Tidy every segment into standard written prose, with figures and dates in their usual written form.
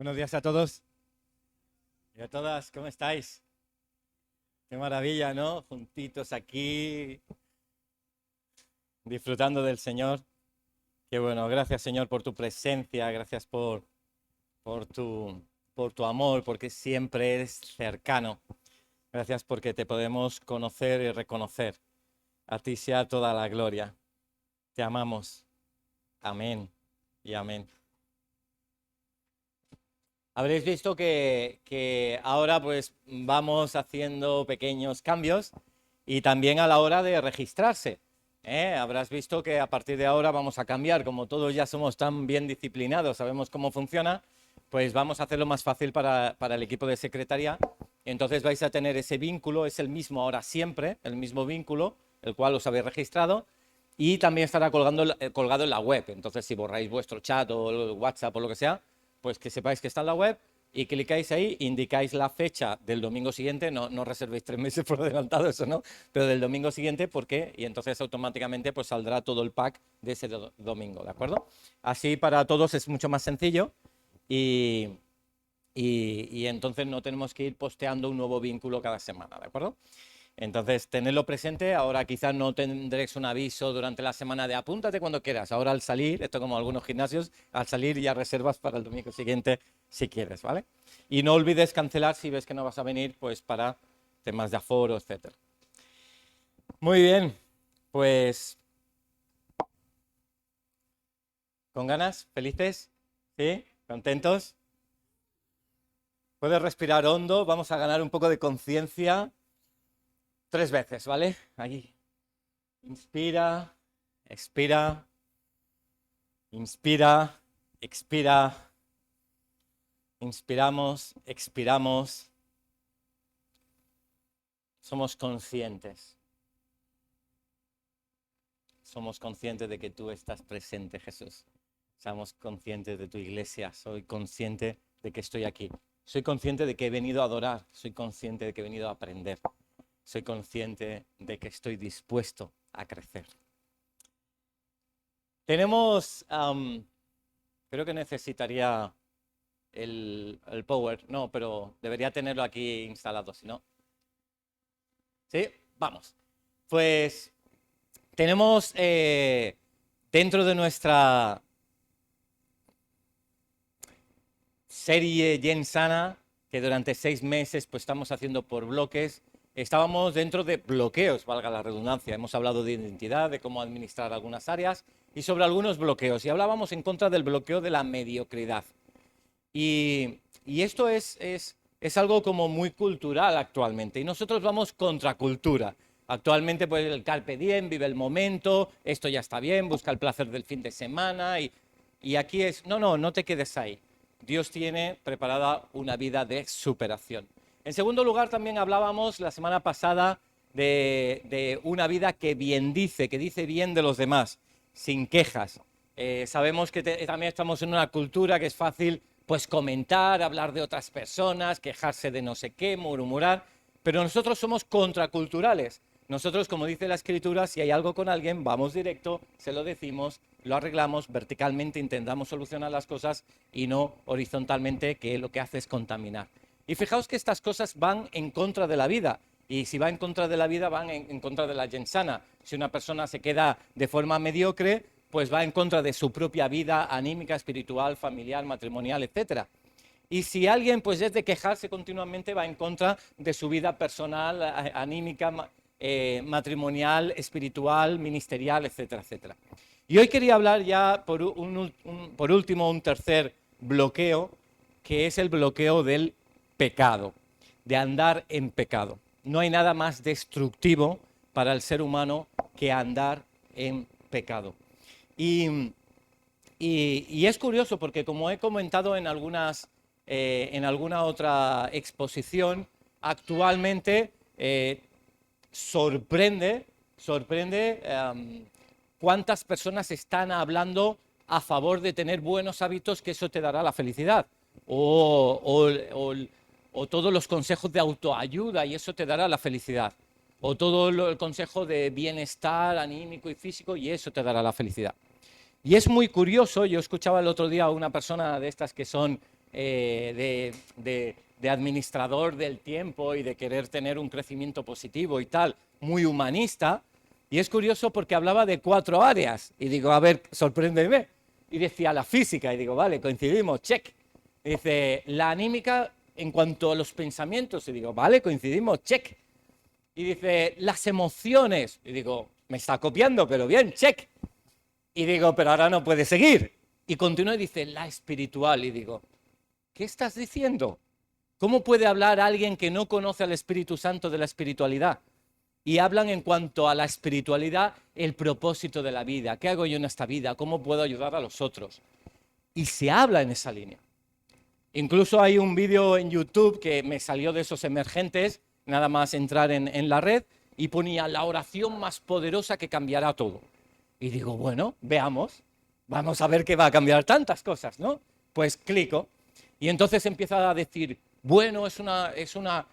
Buenos días a todos y a todas, ¿cómo estáis? Qué maravilla, ¿no? Juntitos aquí, disfrutando del Señor. Qué bueno, gracias Señor por tu presencia, gracias por tu, por tu amor, porque siempre eres cercano. Gracias porque te podemos conocer y reconocer. A ti sea toda la gloria. Te amamos. Amén y amén. Habréis visto que ahora pues vamos haciendo pequeños cambios y también a la hora de registrarse. Habrás visto que a partir de ahora vamos a cambiar, como todos ya somos tan bien disciplinados, sabemos cómo funciona, pues vamos a hacerlo más fácil para el equipo de secretaría. Entonces vais a tener ese vínculo, es el mismo ahora siempre, el mismo vínculo, el cual os habéis registrado, y también estará colgado en la web. Entonces si borráis vuestro chat o el WhatsApp o lo que sea, pues que sepáis que está en la web y clicáis ahí, indicáis la fecha del domingo siguiente, no reservéis 3 meses por adelantado, eso no, pero del domingo siguiente, ¿por qué? Y entonces automáticamente pues saldrá todo el pack de ese domingo, ¿de acuerdo? Así para todos es mucho más sencillo y, y entonces no tenemos que ir posteando un nuevo vínculo cada semana, ¿de acuerdo? Entonces, tenedlo presente. Ahora quizás no tendréis un aviso durante la semana de apúntate cuando quieras. Ahora al salir, esto como algunos gimnasios, al salir ya reservas para el domingo siguiente si quieres, ¿vale? Y no olvides cancelar si ves que no vas a venir, pues para temas de aforo, etcétera. Muy bien, pues con ganas, felices, ¿sí? ¿Contentos? Puedes respirar hondo, vamos a ganar un poco de conciencia 3 veces, ¿vale? Ahí. Inspira, expira, inspira, expira, inspiramos, expiramos. Somos conscientes. Somos conscientes de que tú estás presente, Jesús. Somos conscientes de tu iglesia. Soy consciente de que estoy aquí. Soy consciente de que he venido a adorar. Soy consciente de que he venido a aprender. Soy consciente de que estoy dispuesto a crecer. Tenemos, creo que necesitaría el Power, no, pero debería tenerlo aquí instalado, si no. ¿Sí? Vamos. Pues tenemos dentro de nuestra serie Jensana, que durante 6 meses pues estamos haciendo por bloques, estábamos dentro de bloqueos, valga la redundancia. Hemos hablado de identidad, de cómo administrar algunas áreas y sobre algunos bloqueos. Y hablábamos en contra del bloqueo de la mediocridad. Y esto es algo como muy cultural actualmente. Y nosotros vamos contra cultura. Actualmente, pues el carpe diem, vive el momento, esto ya está bien, busca el placer del fin de semana. Y aquí es, no te quedes ahí. Dios tiene preparada una vida de superación. En segundo lugar, también hablábamos la semana pasada de una vida que dice bien de los demás, sin quejas. Sabemos que también estamos en una cultura que es fácil pues comentar, hablar de otras personas, quejarse de no sé qué, murmurar, pero nosotros somos contraculturales. Nosotros, como dice la Escritura, si hay algo con alguien, vamos directo, se lo decimos, lo arreglamos, verticalmente intentamos solucionar las cosas y no horizontalmente, que lo que hace es contaminar. Y fijaos que estas cosas van en contra de la vida. Y si va en contra de la vida, van en contra de la Jensana. Si una persona se queda de forma mediocre, pues va en contra de su propia vida anímica, espiritual, familiar, matrimonial, etc. Y si alguien pues es de quejarse continuamente, va en contra de su vida personal, anímica, matrimonial, espiritual, ministerial, etcétera, etcétera. Y hoy quería hablar ya por último un tercer bloqueo, que es el bloqueo del pecado, de andar en pecado. No hay nada más destructivo para el ser humano que andar en pecado. Y es curioso porque, como he comentado en alguna otra exposición, actualmente sorprende cuántas personas están hablando a favor de tener buenos hábitos, que eso te dará la felicidad. O todos los consejos de autoayuda y eso te dará la felicidad. O todo el consejo de bienestar anímico y físico y eso te dará la felicidad. Y es muy curioso, yo escuchaba el otro día a una persona de estas que son de administrador del tiempo y de querer tener un crecimiento positivo y tal, muy humanista. Y es curioso porque hablaba de 4 áreas. Y digo, a ver, sorpréndeme. Y decía la física. Y digo, vale, coincidimos, check. Y dice, la anímica en cuanto a los pensamientos. Y digo, vale, coincidimos, check. Y dice, las emociones. Y digo, me está copiando, pero bien, check. Y digo, pero ahora no puede seguir. Y continúa y dice, la espiritual. Y digo, ¿qué estás diciendo? ¿Cómo puede hablar alguien que no conoce al Espíritu Santo de la espiritualidad? Y hablan en cuanto a la espiritualidad, el propósito de la vida. ¿Qué hago yo en esta vida? ¿Cómo puedo ayudar a los otros? Y se habla en esa línea. Incluso hay un vídeo en YouTube que me salió de esos emergentes, nada más entrar en la red, y ponía la oración más poderosa que cambiará todo. Y digo, bueno, veamos, vamos a ver qué va a cambiar tantas cosas, ¿no? Pues clico, y entonces empieza a decir, bueno, es una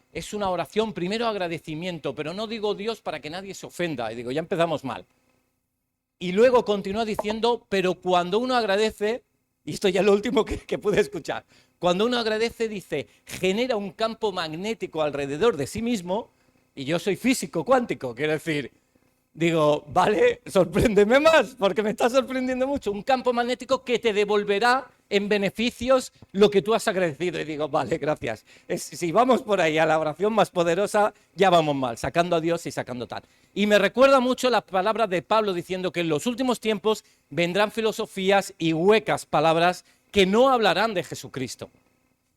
oración, primero agradecimiento, pero no digo Dios para que nadie se ofenda. Y digo, ya empezamos mal. Y luego continúa diciendo, pero cuando uno agradece, y esto ya es lo último que pude escuchar, cuando uno agradece, dice, genera un campo magnético alrededor de sí mismo, y yo soy físico cuántico, quiero decir, digo, vale, sorpréndeme más, porque me está sorprendiendo mucho, un campo magnético que te devolverá en beneficios lo que tú has agradecido. Y digo, vale, gracias. Si vamos por ahí a la oración más poderosa, ya vamos mal, sacando a Dios y sacando tal. Y me recuerda mucho las palabras de Pablo diciendo que en los últimos tiempos vendrán filosofías y huecas palabras que no hablarán de Jesucristo.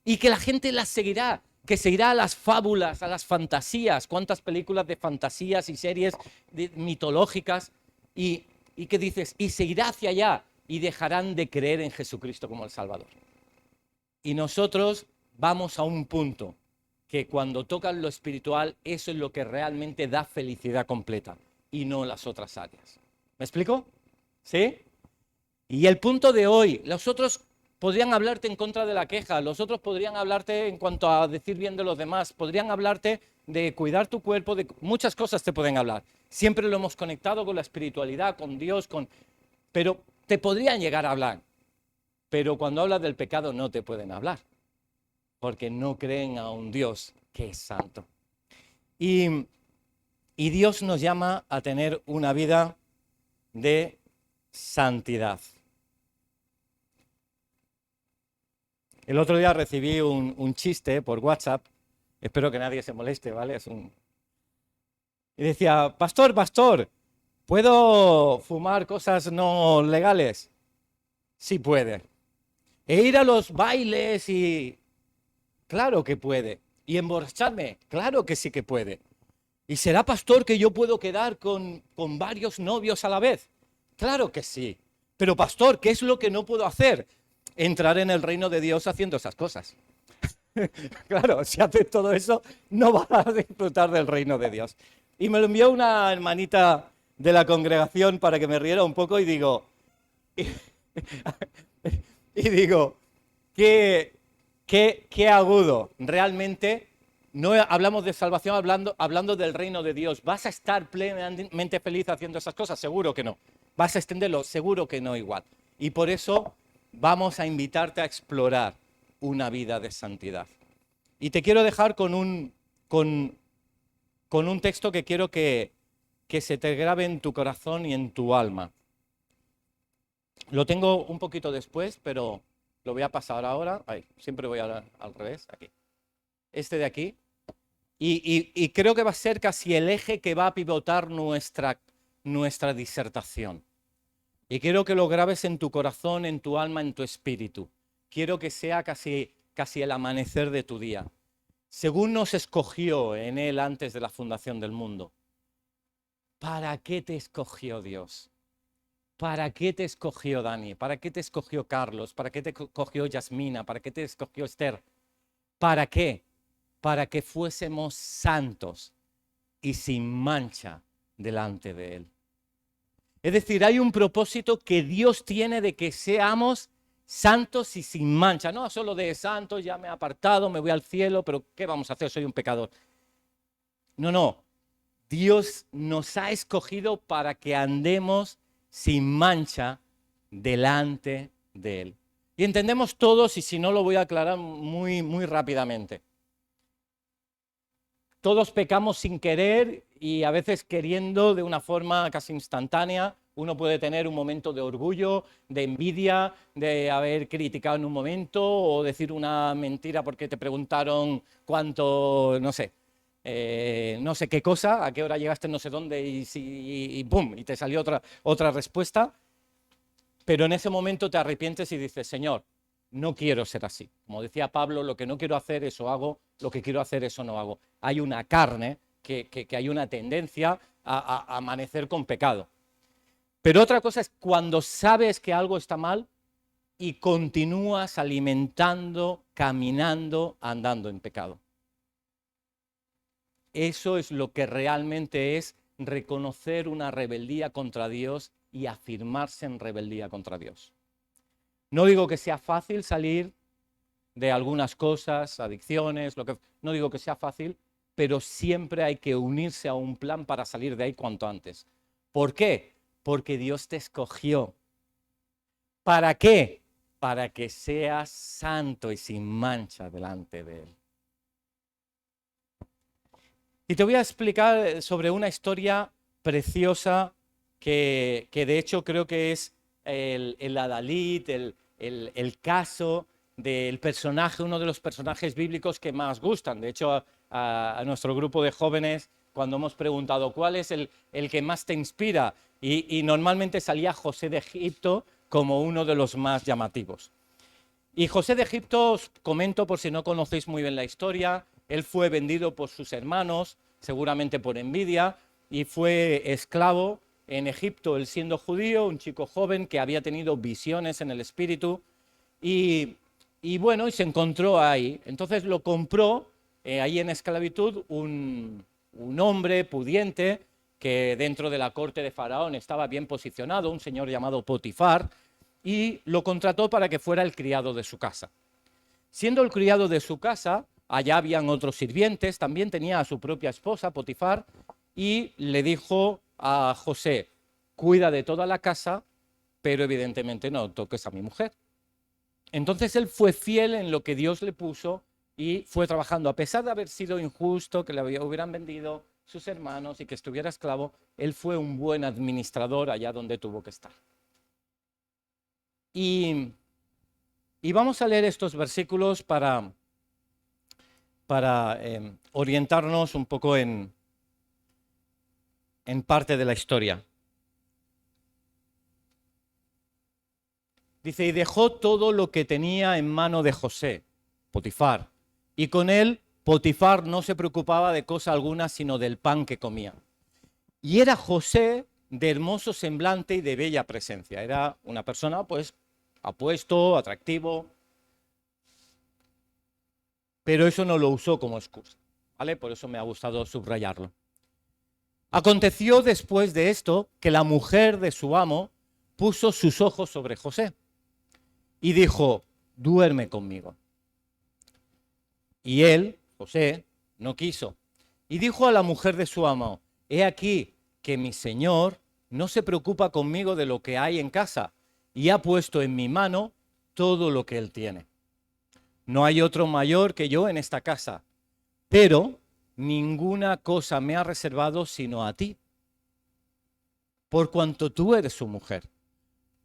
Y que la gente las seguirá, que se irá a las fábulas, a las fantasías. ¿Cuántas películas de fantasías y series mitológicas? Y que dices, y se irá hacia allá y dejarán de creer en Jesucristo como el Salvador. Y nosotros vamos a un punto que cuando tocan lo espiritual, eso es lo que realmente da felicidad completa y no las otras áreas. ¿Me explico? ¿Sí? Y el punto de hoy, los otros podrían hablarte en contra de la queja, los otros podrían hablarte en cuanto a decir bien de los demás, podrían hablarte de cuidar tu cuerpo, de muchas cosas te pueden hablar. Siempre lo hemos conectado con la espiritualidad, con Dios, pero te podrían llegar a hablar. Pero cuando hablas del pecado no te pueden hablar, porque no creen a un Dios que es santo. Y Dios nos llama a tener una vida de santidad. El otro día recibí un chiste por WhatsApp, espero que nadie se moleste, ¿vale? Y decía, pastor, ¿puedo fumar cosas no legales? Sí puede. E ir a los bailes y... Claro que puede. ¿Y emborracharme? Claro que sí que puede. ¿Y será pastor que yo puedo quedar con varios novios a la vez? Claro que sí. Pero pastor, ¿qué es lo que no puedo hacer? Entrar en el reino de Dios haciendo esas cosas. Claro, si haces todo eso, no vas a disfrutar del reino de Dios. Y me lo envió una hermanita de la congregación para que me riera un poco y digo, qué agudo. Realmente no hablamos de salvación hablando del reino de Dios. ¿Vas a estar plenamente feliz haciendo esas cosas? Seguro que no. ¿Vas a extenderlo? Seguro que no igual. Y por eso vamos a invitarte a explorar una vida de santidad. Y te quiero dejar con un texto que quiero que se te grabe en tu corazón y en tu alma. Lo tengo un poquito después, pero lo voy a pasar ahora. Ay, siempre voy al revés, aquí. Este de aquí. Y creo que va a ser casi el eje que va a pivotar nuestra disertación. Y quiero que lo grabes en tu corazón, en tu alma, en tu espíritu. Quiero que sea casi el amanecer de tu día. Según nos escogió en Él antes de la fundación del mundo. ¿Para qué te escogió Dios? ¿Para qué te escogió Dani? ¿Para qué te escogió Carlos? ¿Para qué te escogió Yasmina? ¿Para qué te escogió Esther? ¿Para qué? Para que fuésemos santos y sin mancha delante de Él. Es decir, hay un propósito que Dios tiene de que seamos santos y sin mancha. No solo de santos, ya me he apartado, me voy al cielo, pero ¿qué vamos a hacer? Soy un pecador. No. Dios nos ha escogido para que andemos sin mancha delante de Él. Y entendemos todos, y si no lo voy a aclarar muy, muy rápidamente. Todos pecamos sin querer y a veces queriendo de una forma casi instantánea. Uno puede tener un momento de orgullo, de envidia, de haber criticado en un momento o decir una mentira porque te preguntaron cuánto, no sé qué cosa, a qué hora llegaste no sé dónde y ¡pum! Y te salió otra respuesta. Pero en ese momento te arrepientes y dices, Señor, no quiero ser así. Como decía Pablo, lo que no quiero hacer, eso hago, lo que quiero hacer, eso no hago. Hay una carne que hay una tendencia a amanecer con pecado. Pero otra cosa es cuando sabes que algo está mal y continúas alimentando, caminando, andando en pecado. Eso es lo que realmente es reconocer una rebeldía contra Dios y afirmarse en rebeldía contra Dios. No digo que sea fácil salir de algunas cosas, adicciones, no digo que sea fácil, pero siempre hay que unirse a un plan para salir de ahí cuanto antes. ¿Por qué? Porque Dios te escogió. ¿Para qué? Para que seas santo y sin mancha delante de Él. Y te voy a explicar sobre una historia preciosa que de hecho creo que es el adalid, el caso del personaje, uno de los personajes bíblicos que más gustan. De hecho, a nuestro grupo de jóvenes, cuando hemos preguntado cuál es el que más te inspira, y normalmente salía José de Egipto como uno de los más llamativos. Y José de Egipto, os comento por si no conocéis muy bien la historia, él fue vendido por sus hermanos, seguramente por envidia, y fue esclavo en Egipto, él siendo judío, un chico joven que había tenido visiones en el espíritu, y bueno, y se encontró ahí. Entonces lo compró ahí en esclavitud un hombre pudiente que dentro de la corte de Faraón estaba bien posicionado, un señor llamado Potifar, y lo contrató para que fuera el criado de su casa. Siendo el criado de su casa, allá habían otros sirvientes, también tenía a su propia esposa, Potifar, y le dijo a José, cuida de toda la casa, pero evidentemente no toques a mi mujer. Entonces él fue fiel en lo que Dios le puso y fue trabajando, a pesar de haber sido injusto, que le hubieran vendido sus hermanos y que estuviera esclavo, él fue un buen administrador allá donde tuvo que estar. Y vamos a leer estos versículos para orientarnos un poco en parte de la historia. Dice, y dejó todo lo que tenía en mano de José, Potifar, y con él Potifar no se preocupaba de cosa alguna sino del pan que comía. Y era José de hermoso semblante y de bella presencia. Era una persona, pues, apuesto, atractivo, pero eso no lo usó como excusa, ¿vale? Por eso me ha gustado subrayarlo. Aconteció después de esto que la mujer de su amo puso sus ojos sobre José y dijo, duerme conmigo. Y él, José, no quiso. Y dijo a la mujer de su amo, he aquí que mi señor no se preocupa conmigo de lo que hay en casa y ha puesto en mi mano todo lo que él tiene. No hay otro mayor que yo en esta casa, pero ninguna cosa me ha reservado sino a ti, por cuanto tú eres su mujer.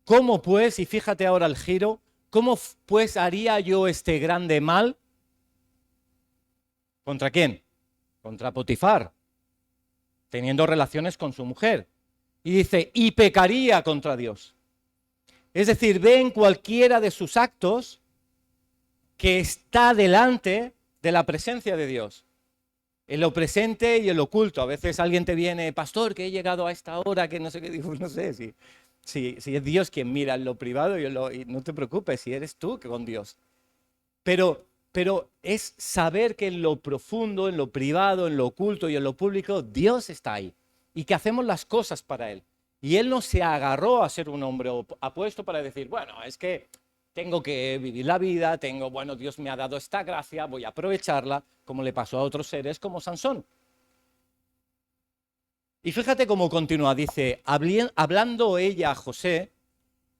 ¿Cómo pues, y fíjate ahora el giro, cómo pues haría yo este grande mal? ¿Contra quién? Contra Potifar, teniendo relaciones con su mujer. Y dice, y pecaría contra Dios. Es decir, ve en cualquiera de sus actos que está delante de la presencia de Dios. En lo presente y en lo oculto. A veces alguien te viene, pastor, que he llegado a esta hora, que no sé qué, digo, no sé si es Dios quien mira en lo privado y no te preocupes, si eres tú que con Dios. Pero es saber que en lo profundo, en lo privado, en lo oculto y en lo público, Dios está ahí y que hacemos las cosas para Él. Y Él no se agarró a ser un hombre apuesto para decir, bueno, es que tengo que vivir la vida, bueno, Dios me ha dado esta gracia, voy a aprovecharla, como le pasó a otros seres como Sansón. Y fíjate cómo continúa, dice, hablando ella a José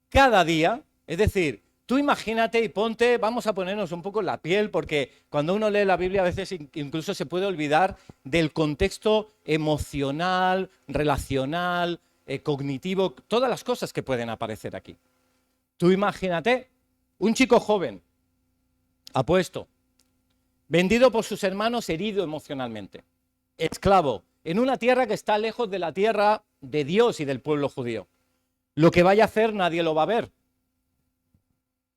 cada día, es decir, Tú imagínate y ponte, vamos a ponernos un poco en la piel, porque cuando uno lee la Biblia a veces incluso se puede olvidar del contexto emocional, relacional, cognitivo, todas las cosas que pueden aparecer aquí. Tú imagínate un chico joven, apuesto, vendido por sus hermanos, herido emocionalmente, esclavo, en una tierra que está lejos de la tierra de Dios y del pueblo judío. Lo que vaya a hacer nadie lo va a ver.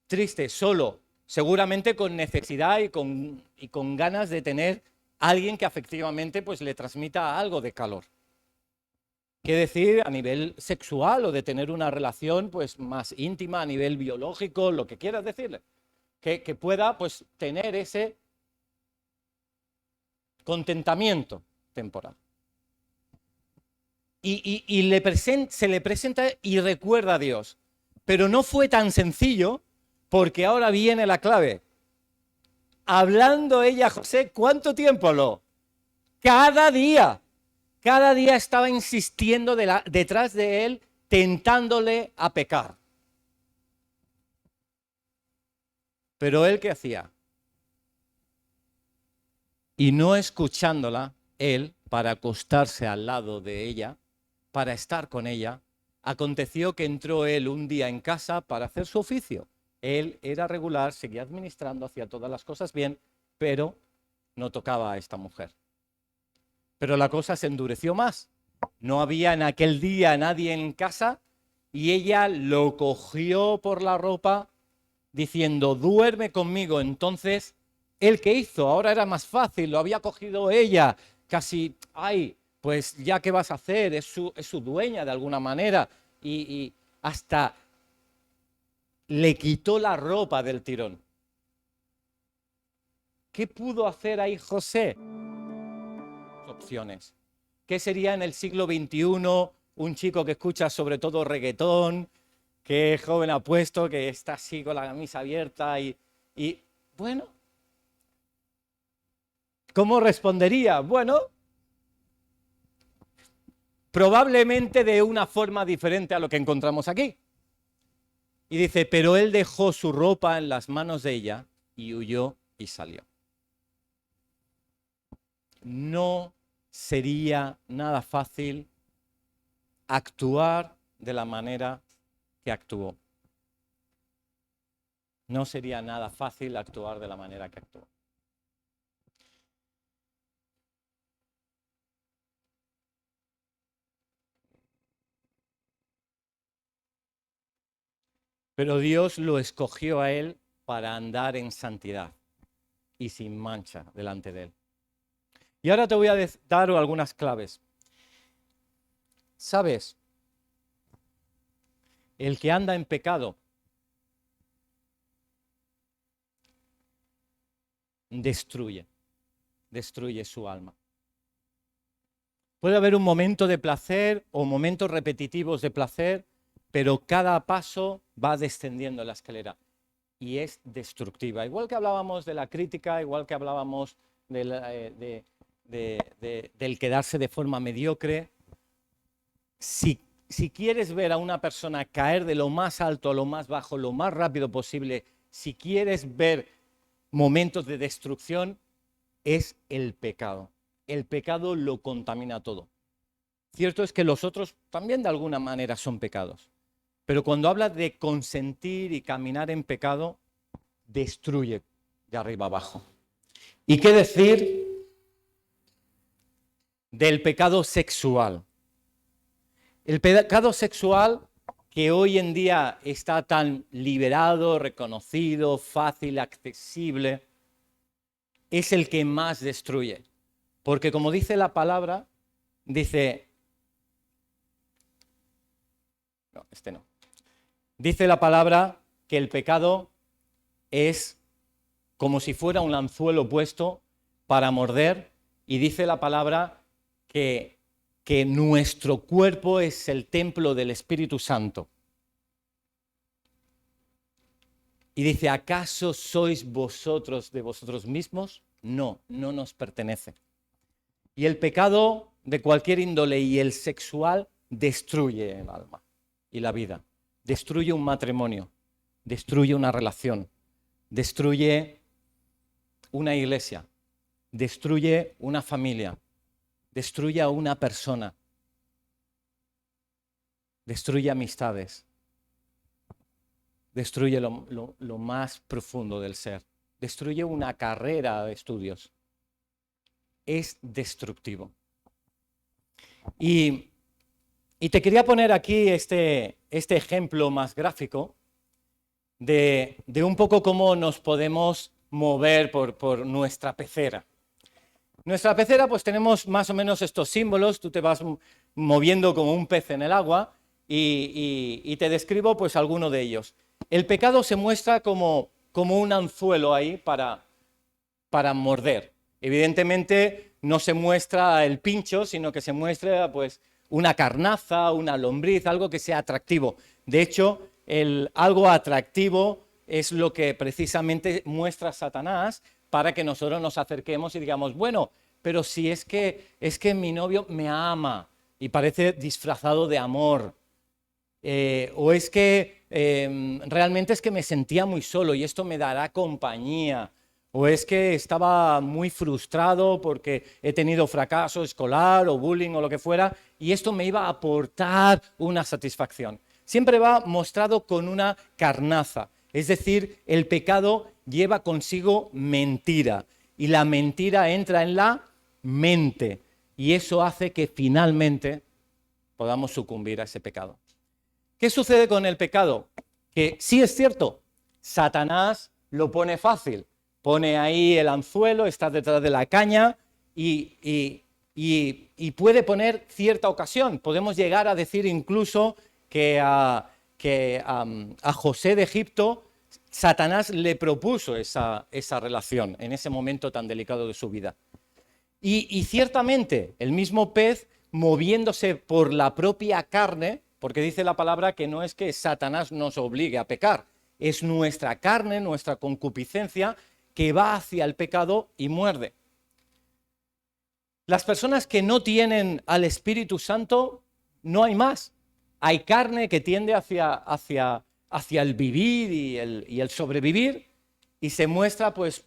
Triste, solo, seguramente con necesidad y con ganas de tener a alguien que efectivamente pues, le transmita algo de calor. ¿Qué decir a nivel sexual o de tener una relación pues, más íntima a nivel biológico, lo que quieras decirle? Que pueda pues, tener ese contentamiento temporal. Y se le presenta y recuerda a Dios. Pero no fue tan sencillo, porque ahora viene la clave. Hablando ella a José, ¿cuánto tiempo habló? Cada día estaba insistiendo detrás de él, tentándole a pecar. Pero él, ¿qué hacía? Y no escuchándola, él, para acostarse al lado de ella, para estar con ella, aconteció que entró él un día en casa para hacer su oficio. Él era regular, seguía administrando, hacía todas las cosas bien, pero no tocaba a esta mujer. Pero la cosa se endureció más. No había en aquel día nadie en casa y ella lo cogió por la ropa diciendo, duerme conmigo. Entonces, ¿él qué hizo? Ahora era más fácil, lo había cogido ella, casi, ay, pues ya qué vas a hacer, es su dueña de alguna manera. Y hasta le quitó la ropa del tirón. ¿Qué pudo hacer ahí José? Opciones. ¿Qué sería en el siglo XXI un chico que escucha sobre todo reggaetón, que es joven apuesto, que está así con la camisa abierta y bueno, ¿cómo respondería? Bueno, probablemente de una forma diferente a lo que encontramos aquí. Y dice, pero él dejó su ropa en las manos de ella y huyó y salió. No sería nada fácil actuar de la manera que actuó. No sería nada fácil actuar de la manera que actuó. Pero Dios lo escogió a él para andar en santidad y sin mancha delante de él. Y ahora te voy a dar algunas claves. ¿Sabes? El que anda en pecado destruye su alma. Puede haber un momento de placer o momentos repetitivos de placer, pero cada paso va descendiendo la escalera y es destructiva. Igual que hablábamos de la crítica, igual que hablábamos del quedarse de forma mediocre, si quieres ver a una persona caer de lo más alto a lo más bajo, lo más rápido posible, si quieres ver momentos de destrucción, es el pecado. El pecado lo contamina todo. Cierto es que los otros también de alguna manera son pecados. Pero cuando habla de consentir y caminar en pecado, destruye de arriba abajo. ¿Y qué decir del pecado sexual? El pecado sexual que hoy en día está tan liberado, reconocido, fácil, accesible, es el que más destruye. Porque como dice la palabra, dice la palabra que el pecado es como si fuera un anzuelo puesto para morder, y dice la palabra que nuestro cuerpo es el templo del Espíritu Santo. Y dice, ¿acaso sois vosotros de vosotros mismos? No, no nos pertenece. Y el pecado de cualquier índole y el sexual destruye el alma y la vida. Destruye un matrimonio, destruye una relación, destruye una iglesia, destruye una familia, destruye a una persona, destruye amistades, destruye lo más profundo del ser, destruye una carrera de estudios. Es destructivo. Y te quería poner aquí este ejemplo más gráfico de un poco cómo nos podemos mover por nuestra pecera. Nuestra pecera, pues tenemos más o menos estos símbolos, tú te vas moviendo como un pez en el agua y te describo pues alguno de ellos. El pecado se muestra como un anzuelo ahí para morder. Evidentemente no se muestra el pincho, sino que se muestra pues una carnaza, una lombriz, algo que sea atractivo. De hecho, algo atractivo es lo que precisamente muestra Satanás para que nosotros nos acerquemos y digamos, bueno, pero si es que mi novio me ama y parece disfrazado de amor, o es que realmente es que me sentía muy solo y esto me dará compañía, o es que estaba muy frustrado porque he tenido fracaso escolar o bullying o lo que fuera y esto me iba a aportar una satisfacción. Siempre va mostrado con una carnaza, es decir, el pecado lleva consigo mentira y la mentira entra en la mente y eso hace que finalmente podamos sucumbir a ese pecado. ¿Qué sucede con el pecado? Que sí es cierto, Satanás lo pone fácil, pone ahí el anzuelo, está detrás de la caña y puede poner cierta ocasión. Podemos llegar a decir incluso que a José de Egipto Satanás le propuso esa relación en ese momento tan delicado de su vida. Y ciertamente el mismo pez moviéndose por la propia carne, porque dice la palabra que no es que Satanás nos obligue a pecar, es nuestra carne, nuestra concupiscencia que va hacia el pecado y muerde. Las personas que no tienen al Espíritu Santo, no hay más. Hay carne que tiende hacia el vivir y el sobrevivir y se muestra pues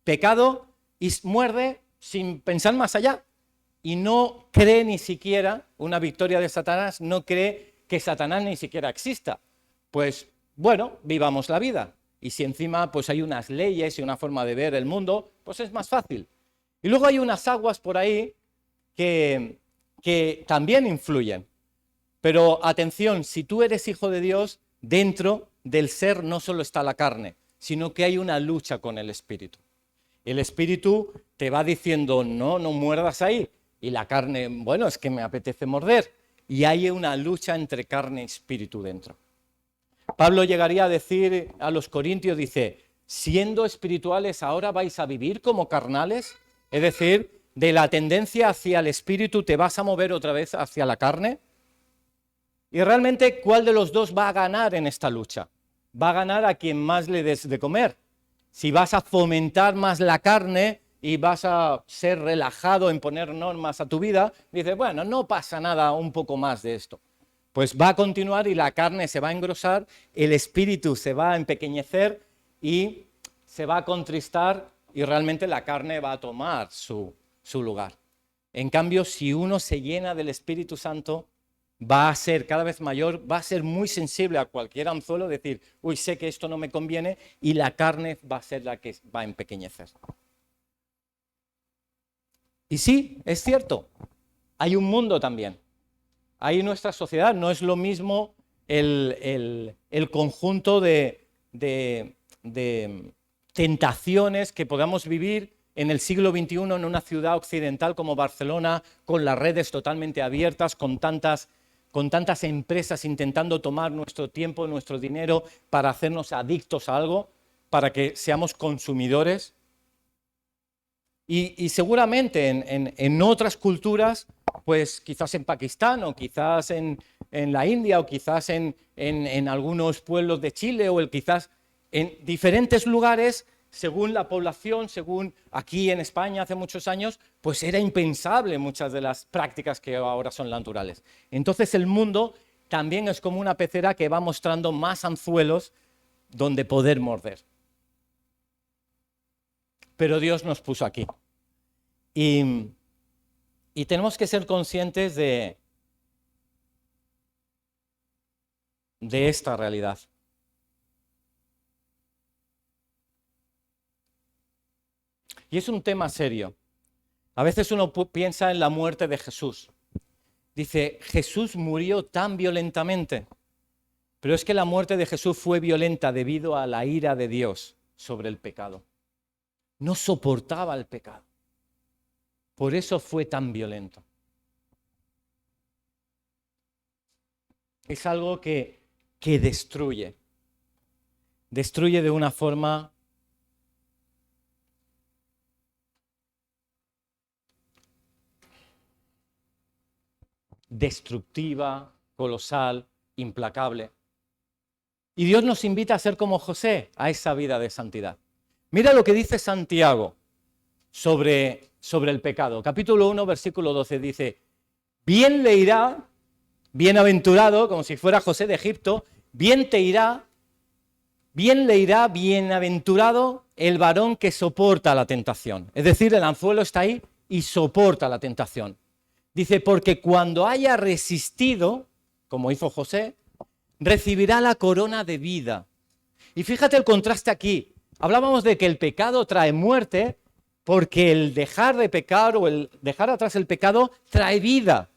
pecado y muerde sin pensar más allá. Y no cree ni siquiera, una victoria de Satanás, no cree que Satanás ni siquiera exista. Pues bueno, vivamos la vida. Y si encima pues hay unas leyes y una forma de ver el mundo, pues es más fácil. Y luego hay unas aguas por ahí que también influyen. Pero atención, si tú eres hijo de Dios, dentro del ser no solo está la carne, sino que hay una lucha con el espíritu. El espíritu te va diciendo, no muerdas ahí. Y la carne, bueno, es que me apetece morder. Y hay una lucha entre carne y espíritu dentro. Pablo llegaría a decir a los corintios, dice, siendo espirituales ahora vais a vivir como carnales. Es decir, de la tendencia hacia el espíritu te vas a mover otra vez hacia la carne. Y realmente, ¿cuál de los dos va a ganar en esta lucha? Va a ganar a quien más le des de comer. Si vas a fomentar más la carne y vas a ser relajado en poner normas a tu vida, dices, bueno, no pasa nada un poco más de esto. Pues va a continuar y la carne se va a engrosar, el espíritu se va a empequeñecer y se va a contristar y realmente la carne va a tomar su lugar. En cambio, si uno se llena del Espíritu Santo, va a ser cada vez mayor, va a ser muy sensible a cualquier anzuelo, decir, uy, sé que esto no me conviene, y la carne va a ser la que va a empequeñecer. Y sí, es cierto, hay un mundo también. Hay nuestra sociedad, no es lo mismo el conjunto de tentaciones que podamos vivir en el siglo XXI en una ciudad occidental como Barcelona, con las redes totalmente abiertas, con tantas empresas intentando tomar nuestro tiempo, nuestro dinero para hacernos adictos a algo, para que seamos consumidores. Y seguramente en otras culturas, pues quizás en Pakistán o quizás en la India o quizás en algunos pueblos de Chile o quizás en diferentes lugares, según la población, según aquí en España hace muchos años, pues era impensable muchas de las prácticas que ahora son naturales. Entonces el mundo también es como una pecera que va mostrando más anzuelos donde poder morder. Pero Dios nos puso aquí. Y tenemos que ser conscientes de esta realidad. Y es un tema serio. A veces uno piensa en la muerte de Jesús. Dice, Jesús murió tan violentamente, pero es que la muerte de Jesús fue violenta debido a la ira de Dios sobre el pecado. No soportaba el pecado. Por eso fue tan violento. Es algo que destruye. Destruye de una forma destructiva, colosal, implacable. Y Dios nos invita a ser como José, a esa vida de santidad. Mira lo que dice Santiago sobre el pecado. Capítulo 1, versículo 12 dice, bien le irá, bienaventurado, como si fuera José de Egipto, bien le irá, bienaventurado el varón que soporta la tentación. Es decir, el anzuelo está ahí y soporta la tentación. Dice, porque cuando haya resistido, como hizo José, recibirá la corona de vida. Y fíjate el contraste aquí. Hablábamos de que el pecado trae muerte, porque el dejar de pecar o el dejar atrás el pecado trae vida.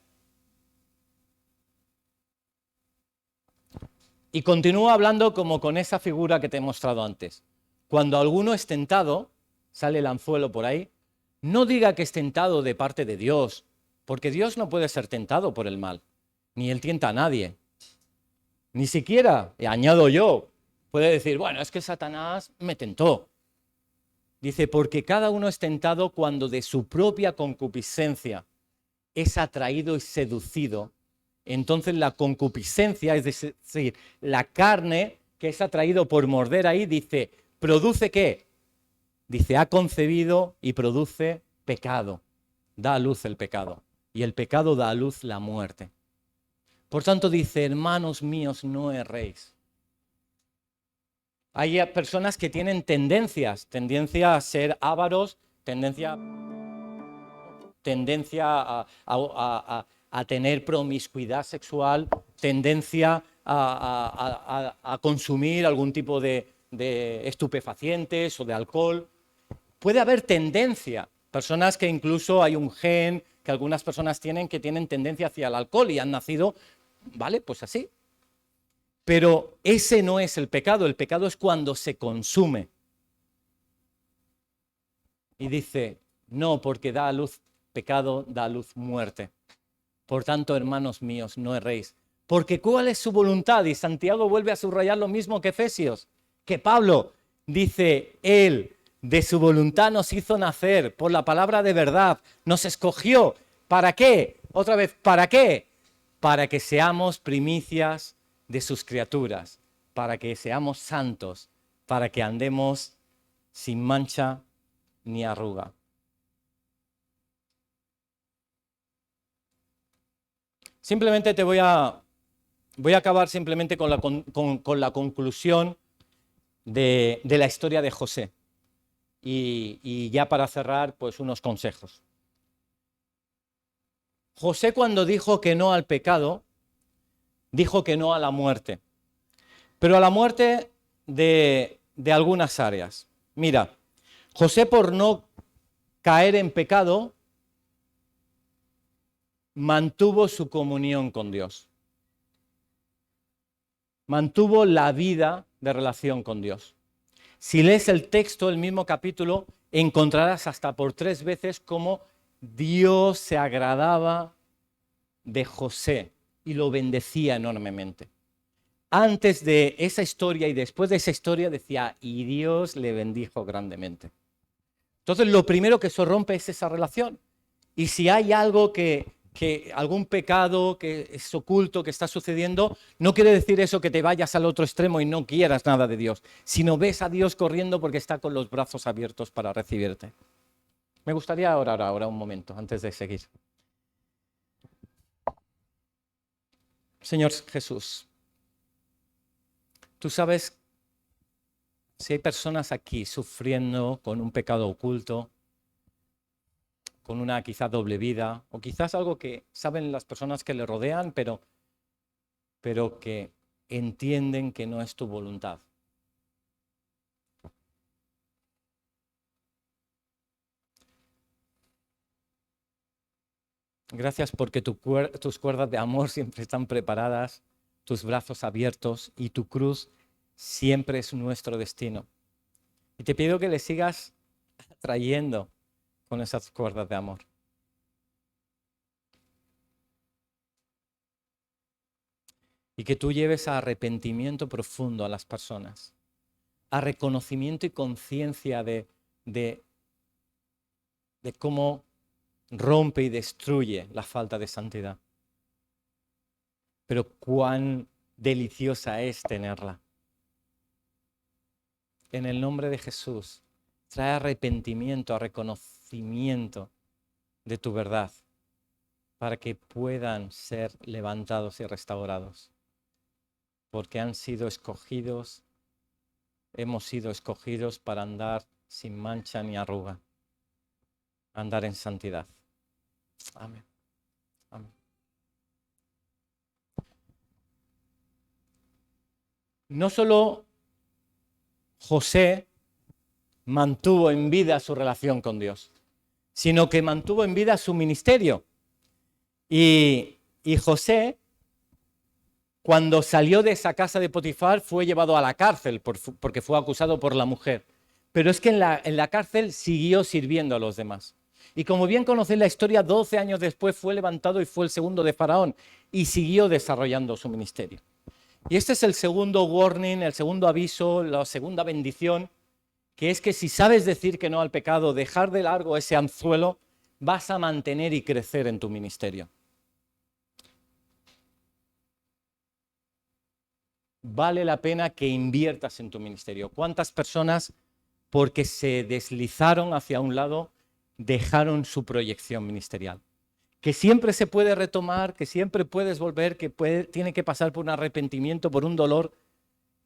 Y continúa hablando como con esa figura que te he mostrado antes. Cuando alguno es tentado, sale el anzuelo por ahí, no diga que es tentado de parte de Dios, porque Dios no puede ser tentado por el mal, ni Él tienta a nadie. Ni siquiera, y añado yo, puede decir, bueno, es que Satanás me tentó. Dice, porque cada uno es tentado cuando de su propia concupiscencia es atraído y seducido. Entonces la concupiscencia, es decir, la carne que es atraído por morder ahí, dice, ¿produce qué? Dice, ha concebido y produce pecado. Da a luz el pecado. Y el pecado da a luz la muerte. Por tanto dice, hermanos míos, no erréis. Hay personas que tienen tendencia a ser ávaros, tendencia a tener promiscuidad sexual, tendencia a consumir algún tipo de estupefacientes o de alcohol. Puede haber tendencia, personas que incluso hay un gen que algunas personas tienen que tienen tendencia hacia el alcohol y han nacido, ¿vale? Pues así. Pero ese no es el pecado es cuando se consume. Y dice, no, porque da a luz pecado, da a luz muerte. Por tanto, hermanos míos, no erréis. Porque ¿cuál es su voluntad? Y Santiago vuelve a subrayar lo mismo que Efesios, que Pablo dice, él de su voluntad nos hizo nacer por la palabra de verdad, nos escogió. ¿Para qué? Otra vez, ¿para qué? Para que seamos primicias de sus criaturas, para que seamos santos, para que andemos sin mancha ni arruga. Simplemente voy a acabar simplemente con la conclusión de la historia de José. Y ya para cerrar, pues unos consejos. José, cuando dijo que no al pecado, dijo que no a la muerte. Pero a la muerte de algunas áreas. Mira, José, por no caer en pecado, mantuvo su comunión con Dios. Mantuvo la vida de relación con Dios. Si lees el texto, el mismo capítulo, encontrarás hasta por 3 veces cómo Dios se agradaba de José y lo bendecía enormemente. Antes de esa historia y después de esa historia decía, y Dios le bendijo grandemente. Entonces, lo primero que eso rompe es esa relación. Y si hay algo algún pecado que es oculto, que está sucediendo, no quiere decir eso que te vayas al otro extremo y no quieras nada de Dios, sino ves a Dios corriendo porque está con los brazos abiertos para recibirte. Me gustaría orar ahora un momento antes de seguir. Señor Jesús, tú sabes Si hay personas aquí sufriendo con un pecado oculto, con una quizá doble vida, o quizás algo que saben las personas que le rodean, pero que entienden que no es tu voluntad. Gracias porque tus cuerdas de amor siempre están preparadas, tus brazos abiertos y tu cruz siempre es nuestro destino. Y te pido que le sigas trayendo con esas cuerdas de amor. Y que tú lleves a arrepentimiento profundo a las personas, a reconocimiento y conciencia de cómo rompe y destruye la falta de santidad. Pero cuán deliciosa es tenerla. En el nombre de Jesús, trae arrepentimiento, reconocimiento de tu verdad, para que puedan ser levantados y restaurados. Porque han sido escogidos, hemos sido escogidos para andar sin mancha ni arruga, andar en santidad. Amén. Amén. No solo José mantuvo en vida su relación con Dios, sino que mantuvo en vida su ministerio. Y José, cuando salió de esa casa de Potifar, fue llevado a la cárcel porque fue acusado por la mujer. Pero es que en la cárcel siguió sirviendo a los demás. Y como bien conocéis la historia, 12 años después fue levantado y fue el segundo de Faraón y siguió desarrollando su ministerio. Y este es el segundo warning, el segundo aviso, la segunda bendición, que es que si sabes decir que no al pecado, dejar de largo ese anzuelo, vas a mantener y crecer en tu ministerio. Vale la pena que inviertas en tu ministerio. ¿Cuántas personas, porque se deslizaron hacia un lado, dejaron su proyección ministerial? Que siempre se puede retomar, que siempre puedes volver, que tiene que pasar por un arrepentimiento, por un dolor.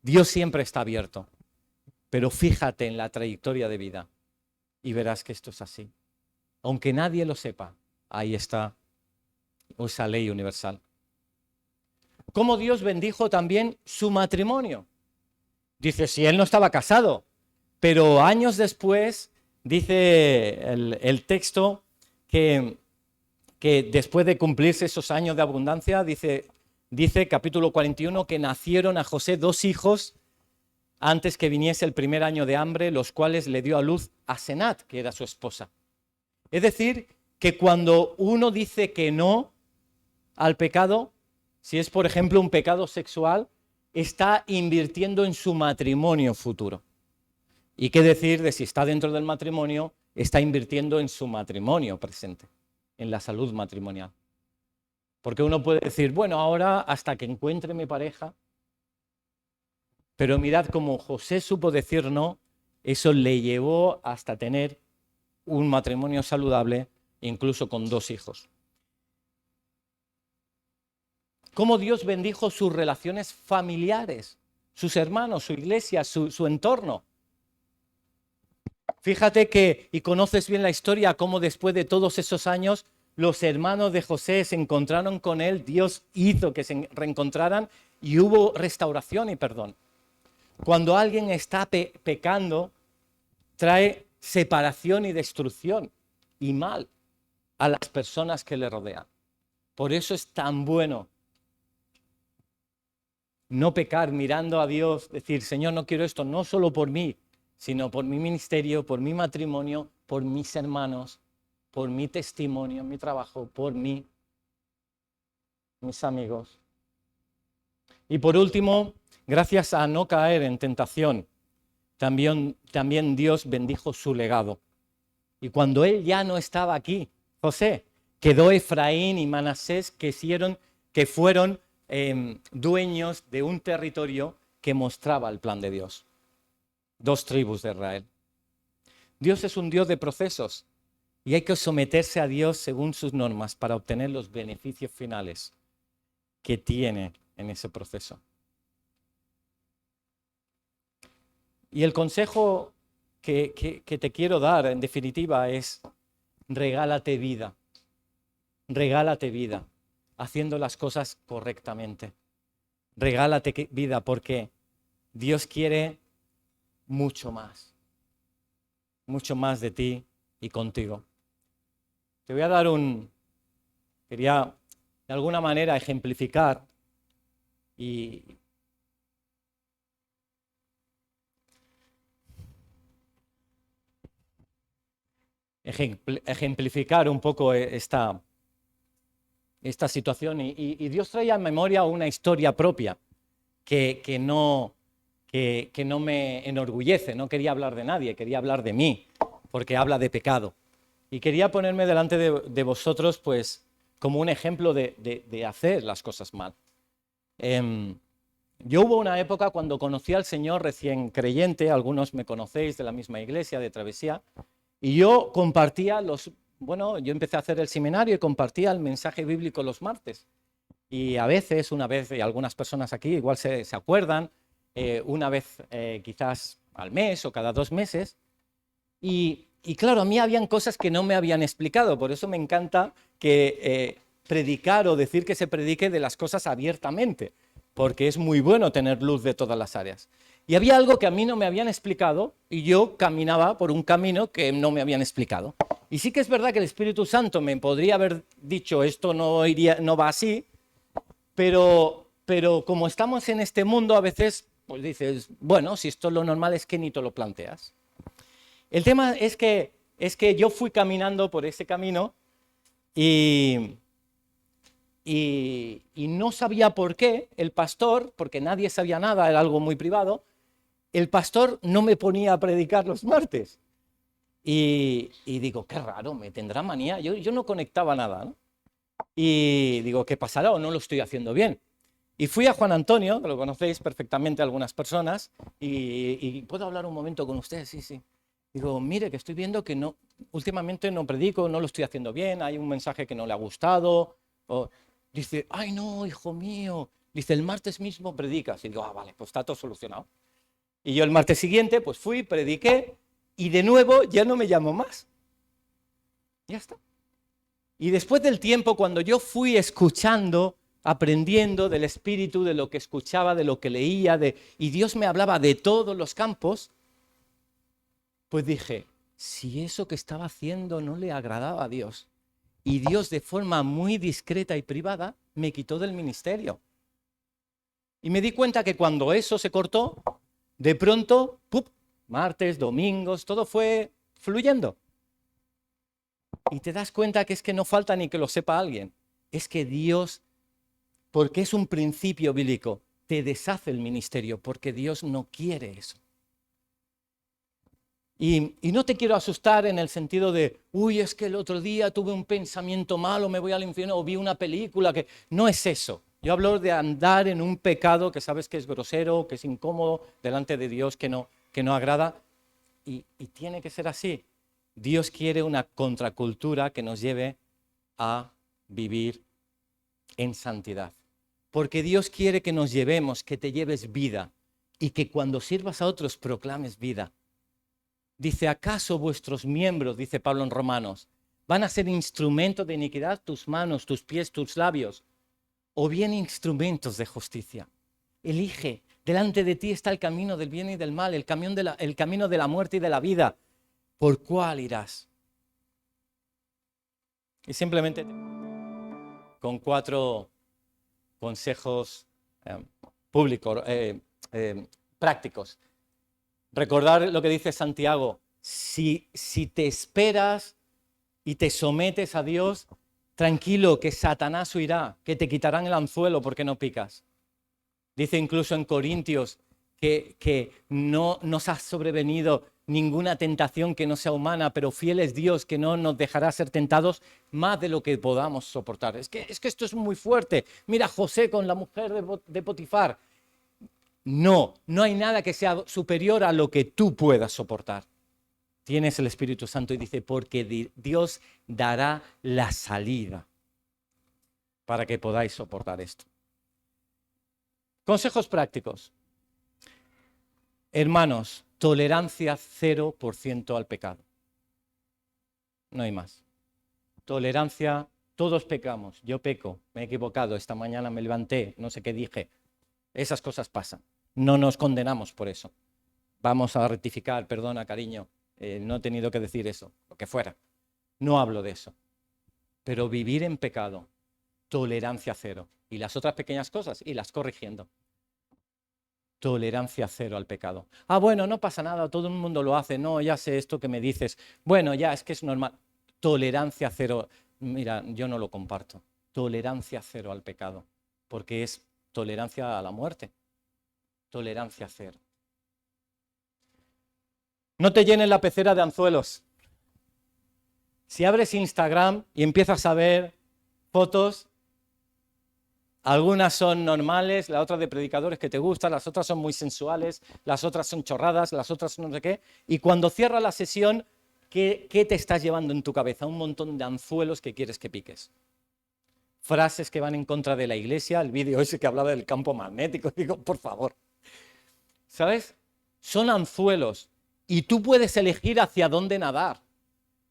Dios siempre está abierto. Pero fíjate en la trayectoria de vida y verás que esto es así. Aunque nadie lo sepa, ahí está esa ley universal. Cómo Dios bendijo también su matrimonio. Dice, si él no estaba casado, pero años después, dice el texto, que después de cumplirse esos años de abundancia, dice capítulo 41, que nacieron a José 2 hijos antes que viniese el primer año de hambre, los cuales le dio a luz a Senat, que era su esposa. Es decir, que cuando uno dice que no al pecado, si es por ejemplo un pecado sexual, está invirtiendo en su matrimonio futuro. ¿Y qué decir de si está dentro del matrimonio, está invirtiendo en su matrimonio presente, en la salud matrimonial? Porque uno puede decir, bueno, ahora hasta que encuentre mi pareja, pero mirad cómo José supo decir no, eso le llevó hasta tener un matrimonio saludable, incluso con 2 hijos. Cómo Dios bendijo sus relaciones familiares, sus hermanos, su iglesia, su entorno. Fíjate que, y conoces bien la historia, cómo después de todos esos años, los hermanos de José se encontraron con él, Dios hizo que se reencontraran y hubo restauración y perdón. Cuando alguien está pecando, trae separación y destrucción y mal a las personas que le rodean. Por eso es tan bueno no pecar mirando a Dios, decir, Señor, no quiero esto, no solo por mí, sino por mi ministerio, por mi matrimonio, por mis hermanos, por mi testimonio, mi trabajo, por mí, mis amigos. Y por último, gracias a no caer en tentación, también Dios bendijo su legado. Y cuando él ya no estaba aquí, José, quedó Efraín y Manasés que fueron dueños de un territorio que mostraba el plan de Dios. 2 tribus de Israel. Dios es un Dios de procesos y hay que someterse a Dios según sus normas para obtener los beneficios finales que tiene en ese proceso. Y el consejo que te quiero dar, en definitiva, es regálate vida. Regálate vida, haciendo las cosas correctamente. Regálate vida porque Dios quiere mucho más de ti y contigo. Te voy a dar quería de alguna manera ejemplificar y ejemplificar un poco esta situación y Dios trae a memoria una historia propia que no me enorgullece, no quería hablar de nadie, quería hablar de mí, porque habla de pecado. Y quería ponerme delante de vosotros pues como un ejemplo de hacer las cosas mal. Yo hubo una época cuando conocí al Señor recién creyente, algunos me conocéis de la misma iglesia, de Travesía, y yo compartía yo empecé a hacer el seminario y compartía el mensaje bíblico los martes. Y a veces, una vez, y algunas personas aquí igual se acuerdan, una vez quizás al mes o cada 2 meses. Y claro, a mí habían cosas que no me habían explicado, por eso me encanta que predicar o decir que se predique de las cosas abiertamente, porque es muy bueno tener luz de todas las áreas. Y había algo que a mí no me habían explicado y yo caminaba por un camino que no me habían explicado. Y sí que es verdad que el Espíritu Santo me podría haber dicho esto no va así, pero como estamos en este mundo a veces pues dices, bueno, si esto es lo normal es que ni te lo planteas. El tema es que yo fui caminando por ese camino y no sabía por qué el pastor, porque nadie sabía nada, era algo muy privado, el pastor no me ponía a predicar los martes. Y digo, qué raro, me tendrá manía. Yo no conectaba nada, ¿no? Y digo, ¿qué pasará o no lo estoy haciendo bien? Y fui a Juan Antonio, que lo conocéis perfectamente algunas personas, y ¿puedo hablar un momento con ustedes? Sí, sí. Digo, mire, que estoy viendo que últimamente no predico, no lo estoy haciendo bien, hay un mensaje que no le ha gustado. Dice, ay no, hijo mío. Dice, el martes mismo predicas. Y digo, vale, pues está todo solucionado. Y yo el martes siguiente, pues fui, prediqué, y de nuevo ya no me llamó más. Ya está. Y después del tiempo, cuando yo fui escuchando, aprendiendo del Espíritu, de lo que escuchaba, de lo que leía, y Dios me hablaba de todos los campos, pues dije, si eso que estaba haciendo no le agradaba a Dios, y Dios de forma muy discreta y privada me quitó del ministerio. Y me di cuenta que cuando eso se cortó, de pronto, ¡pup!, martes, domingos, todo fue fluyendo. Y te das cuenta que es que no falta ni que lo sepa alguien. Es que Dios, porque es un principio bíblico, te deshace el ministerio, porque Dios no quiere eso. Y no te quiero asustar en el sentido de, uy, es que el otro día tuve un pensamiento malo, me voy al infierno, o vi una película que... No es eso. Yo hablo de andar en un pecado que sabes que es grosero, que es incómodo delante de Dios, que no agrada. Y tiene que ser así. Dios quiere una contracultura que nos lleve a vivir en santidad. Porque Dios quiere que nos llevemos, que te lleves vida y que cuando sirvas a otros proclames vida. Dice, ¿acaso vuestros miembros, dice Pablo en Romanos, van a ser instrumentos de iniquidad, tus manos, tus pies, tus labios, o bien instrumentos de justicia? Elige, delante de ti está el camino del bien y del mal, el camino de la muerte y de la vida. ¿Por cuál irás? Y simplemente con 4 consejos públicos, prácticos. Recordar lo que dice Santiago, si te esperas y te sometes a Dios, tranquilo, que Satanás huirá, que te quitarán el anzuelo porque no picas. Dice incluso en Corintios que no nos ha sobrevenido ninguna tentación que no sea humana, pero fiel es Dios que no nos dejará ser tentados más de lo que podamos soportar. Es que esto es muy fuerte. Mira José con la mujer de Potifar. No hay nada que sea superior a lo que tú puedas soportar. Tienes el Espíritu Santo y dice, porque Dios dará la salida para que podáis soportar esto. Consejos prácticos. Hermanos, Tolerancia 0% al pecado. No hay más. Tolerancia, todos pecamos. Yo peco, me he equivocado, esta mañana me levanté, no sé qué dije. Esas cosas pasan. No nos condenamos por eso. Vamos a rectificar, perdona, cariño, no he tenido que decir eso, lo que fuera. No hablo de eso. Pero vivir en pecado, tolerancia 0. Y las otras pequeñas cosas, irlas corrigiendo. Tolerancia 0 al pecado. Ah, bueno, no pasa nada, todo el mundo lo hace. No, ya sé esto que me dices. Bueno, ya, es que es normal. Tolerancia 0. Mira, yo no lo comparto. Tolerancia 0 al pecado. Porque es tolerancia a la muerte. Tolerancia 0. No te llenes la pecera de anzuelos. Si abres Instagram y empiezas a ver fotos, algunas son normales, las otras de predicadores que te gustan, las otras son muy sensuales, las otras son chorradas, las otras son no sé qué. Y cuando cierra la sesión, ¿qué te estás llevando en tu cabeza? Un montón de anzuelos que quieres que piques. Frases que van en contra de la iglesia, el vídeo ese que hablaba del campo magnético, digo, por favor. ¿Sabes? Son anzuelos y tú puedes elegir hacia dónde nadar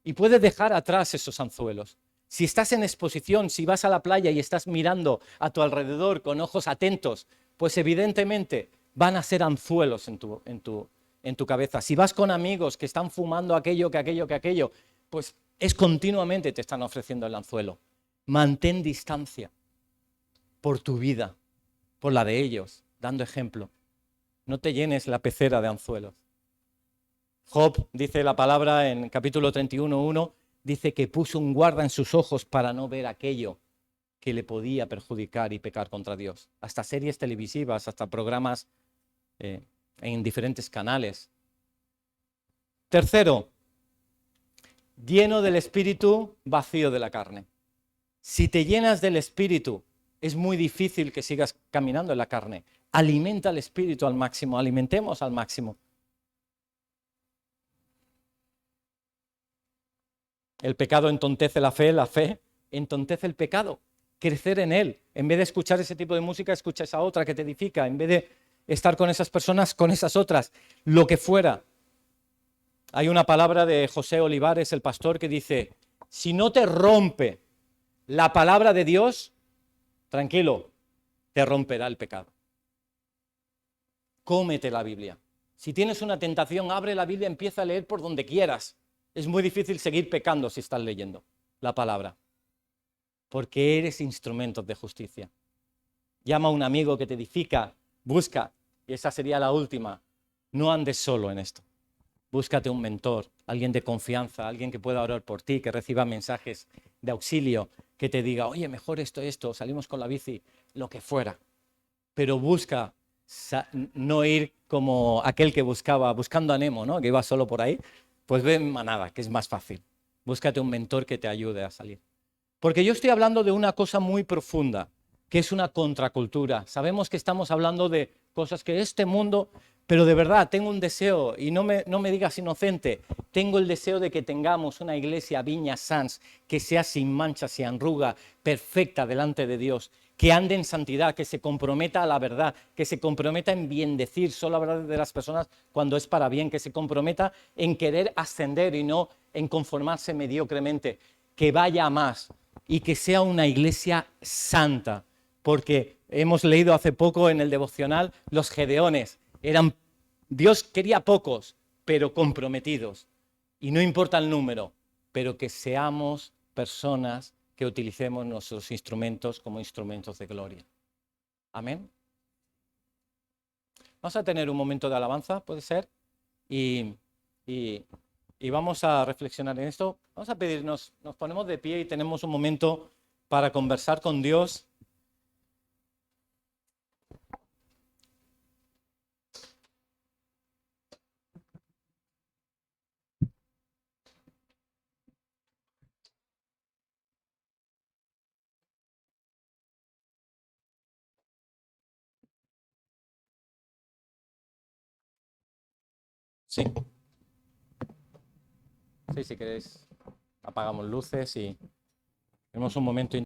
y puedes dejar atrás esos anzuelos. Si estás en exposición, si vas a la playa y estás mirando a tu alrededor con ojos atentos, pues evidentemente van a ser anzuelos en tu cabeza. Si vas con amigos que están fumando aquello, pues es continuamente te están ofreciendo el anzuelo. Mantén distancia por tu vida, por la de ellos, dando ejemplo. No te llenes la pecera de anzuelos. Job, dice la palabra en capítulo 31:1, dice que puso un guarda en sus ojos para no ver aquello que le podía perjudicar y pecar contra Dios. Hasta series televisivas, hasta programas en diferentes canales. Tercero, lleno del Espíritu, vacío de la carne. Si te llenas del Espíritu, es muy difícil que sigas caminando en la carne. Alimenta el Espíritu al máximo, alimentemos al máximo. El pecado entontece la fe entontece el pecado. Crecer en él. En vez de escuchar ese tipo de música, escucha esa otra que te edifica. En vez de estar con esas personas, con esas otras. Lo que fuera. Hay una palabra de José Olivares, el pastor, que dice, si no te rompe la palabra de Dios, tranquilo, te romperá el pecado. Cómete la Biblia. Si tienes una tentación, abre la Biblia, empieza a leer por donde quieras. Es muy difícil seguir pecando si estás leyendo la palabra, porque eres instrumentos de justicia. Llama a un amigo que te edifica, busca, y esa sería la última. No andes solo en esto. Búscate un mentor, alguien de confianza, alguien que pueda orar por ti, que reciba mensajes de auxilio, que te diga, oye, mejor esto, salimos con la bici, lo que fuera. Pero busca no ir como aquel que buscando a Nemo, ¿no? Que iba solo por ahí. Pues ve en manada, que es más fácil. Búscate un mentor que te ayude a salir. Porque yo estoy hablando de una cosa muy profunda, que es una contracultura. Sabemos que estamos hablando de cosas que este mundo, pero de verdad tengo un deseo, y no me digas inocente, tengo el deseo de que tengamos una iglesia Viña Sans que sea sin mancha, sin arruga, perfecta delante de Dios, que ande en santidad, que se comprometa a la verdad, que se comprometa en bendecir, solo hablar de las personas cuando es para bien, que se comprometa en querer ascender y no en conformarse mediocremente, que vaya a más y que sea una iglesia santa, porque hemos leído hace poco en el devocional los Gedeones, Dios quería pocos, pero comprometidos, y no importa el número, pero que seamos personas que utilicemos nuestros instrumentos como instrumentos de gloria. Amén. Vamos a tener un momento de alabanza, puede ser, y vamos a reflexionar en esto. Vamos a pedirnos, nos ponemos de pie y tenemos un momento para conversar con Dios. Sí, sí, si queréis, apagamos luces y tenemos un momento